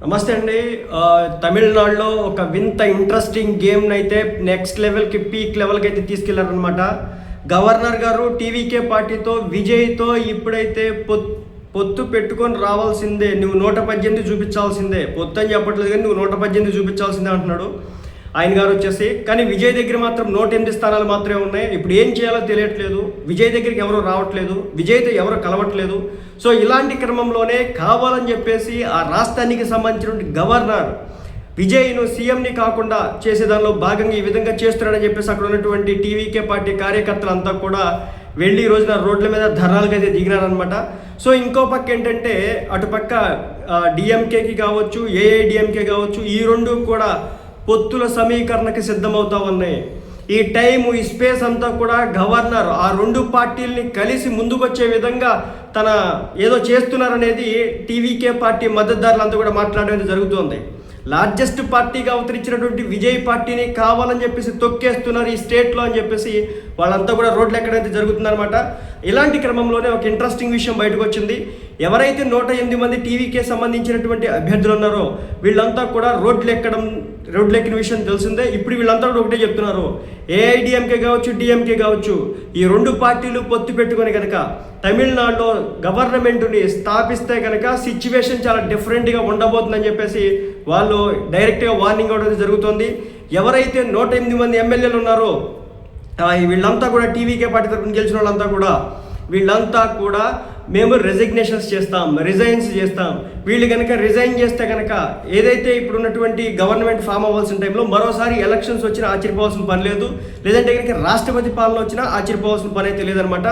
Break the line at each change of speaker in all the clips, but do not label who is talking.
నమస్తే అండి. తమిళనాడులో ఒక వింత ఇంట్రెస్టింగ్ గేమ్ని అయితే నెక్స్ట్ లెవెల్కి పీక్ లెవెల్కి అయితే తీసుకెళ్లారనమాట. గవర్నర్ గారు టీవీకే పార్టీతో విజయ్తో ఇప్పుడైతే పొత్తు పెట్టుకొని రావాల్సిందే, నువ్వు 118 చూపించాల్సిందే, పొత్తు అని చెప్పట్లేదు కానీ నువ్వు 118 చూపించాల్సిందే అంటున్నాడు ఆయన గారు వచ్చేసి. కానీ విజయ్ దగ్గర మాత్రం 108 స్థానాలు మాత్రమే ఉన్నాయి. ఇప్పుడు ఏం చేయాలో తెలియట్లేదు. విజయ్ దగ్గరికి ఎవరు రావట్లేదు, విజయ్తో ఎవరు కలవట్లేదు. సో ఇలాంటి క్రమంలోనే కావాలని చెప్పేసి ఆ రాష్ట్రానికి సంబంధించినటువంటి గవర్నర్ విజయ్ను సీఎంని కాకుండా చేసేదానిలో భాగంగా ఈ విధంగా చేస్తున్నాడని చెప్పేసి అక్కడ ఉన్నటువంటి టీవీకే పార్టీ కార్యకర్తలంతా కూడా వెళ్ళి ఈ రోజున రోడ్ల మీద ధర్నాలకు అయితే దిగినారనమాట. సో ఇంకో పక్క ఏంటంటే అటుపక్క డిఎంకేకి కావచ్చు, ఏఐడిఎంకే కావచ్చు, ఈ రెండు కూడా పొత్తుల సమీకరణకి సిద్ధమవుతా ఉన్నాయి. ఈ టైము ఈ స్పేస్ అంతా కూడా గవర్నర్ ఆ రెండు పార్టీలని కలిసి ముందుకొచ్చే విధంగా తన ఏదో చేస్తున్నారనేది టీవీకే పార్టీ మద్దతుదారులంతా కూడా మాట్లాడేది జరుగుతుంది. లార్జెస్ట్ పార్టీగా అవతరించినటువంటి విజయ్ పార్టీని కావాలని చెప్పేసి తొక్కేస్తున్నారు ఈ స్టేట్లో అని చెప్పేసి వాళ్ళంతా కూడా రోడ్లు ఎక్కడైతే జరుగుతుందన్నమాట. ఇలాంటి క్రమంలోనే ఒక ఇంట్రెస్టింగ్ విషయం బయటకు వచ్చింది. ఎవరైతే 108 మంది టీవీకే సంబంధించినటువంటి అభ్యర్థులు ఉన్నారో వీళ్ళంతా కూడా రోడ్లు ఎక్కిన విషయం తెలిసిందే. ఇప్పుడు వీళ్ళంతా కూడా ఒకటే చెప్తున్నారు, ఏఐడిఎంకే కావచ్చు, డిఎంకే కావచ్చు, ఈ రెండు పార్టీలు పొత్తు పెట్టుకొని కనుక తమిళనాడులో గవర్నమెంట్ని స్థాపిస్తే కనుక సిచ్యువేషన్ చాలా డిఫరెంట్గా ఉండబోతుందని చెప్పేసి వాళ్ళు డైరెక్ట్గా వార్నింగ్ ఇవ్వడం జరుగుతుంది. ఎవరైతే 108 మంది ఎమ్మెల్యేలు ఉన్నారో వీళ్ళంతా కూడా టీవీకే పార్టీ తరఫున గెలిచిన వాళ్ళంతా కూడా వీళ్ళంతా కూడా మేము రిజైన్స్ చేస్తాం. వీళ్ళు కనుక రిజైన్ చేస్తే కనుక ఏదైతే ఇప్పుడు ఉన్నటువంటి గవర్నమెంట్ ఫామ్ అవ్వాల్సిన టైంలో మరోసారి ఎలక్షన్స్ వచ్చినా ఆశ్చర్యపోవాల్సిన పని లేదు, లేదంటే కనుక రాష్ట్రపతి పాలన వచ్చినా ఆశ్చర్యపోవాల్సిన పని అయితే లేదనమాట.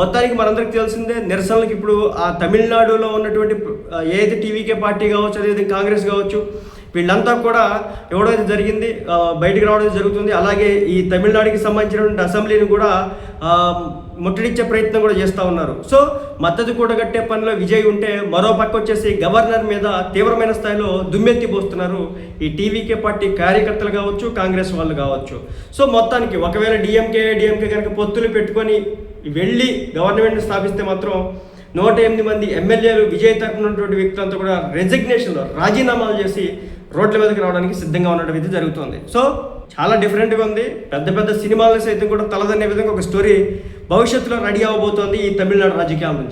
మొత్తానికి మనందరికీ తెలిసిందే నిరసనలకు ఇప్పుడు ఆ తమిళనాడులో ఉన్నటువంటి ఏదైతే టీవీకే పార్టీ కావచ్చు, అదేవిధంగా కాంగ్రెస్ కావచ్చు, వీళ్ళంతా కూడా ఎవడైతే జరిగింది బయటికి రావడం జరుగుతుంది. అలాగే ఈ తమిళనాడుకి సంబంధించినటువంటి అసెంబ్లీని కూడా ముట్టడిచ్చే ప్రయత్నం కూడా చేస్తూ ఉన్నారు. సో మద్దతు కూడగట్టే పనిలో విజయ్ ఉంటే మరో పక్క వచ్చేసి గవర్నర్ మీద తీవ్రమైన స్థాయిలో దుమ్మెత్తిపోస్తున్నారు ఈ టీవీకే పార్టీ కార్యకర్తలు కావచ్చు, కాంగ్రెస్ వాళ్ళు కావచ్చు. సో మొత్తానికి ఒకవేళ డిఎంకే కనుక పొత్తులు పెట్టుకొని వెళ్ళి గవర్నమెంట్ని స్థాపిస్తే మాత్రం 108 మంది ఎమ్మెల్యేలు విజయ్ తరపున ఉన్నటువంటి వ్యక్తులంతా కూడా రాజీనామాలు చేసి రోడ్ల మీదకి రావడానికి సిద్ధంగా ఉండడం ఇది జరుగుతుంది. సో చాలా డిఫరెంట్గా ఉంది. పెద్ద పెద్ద సినిమాలను సైతం కూడా తలదన్నే విధంగా ఒక స్టోరీ భవిష్యత్తులో రెడీ అవ్వబోతోంది ఈ తమిళనాడు రాజకీయాల నుంచి.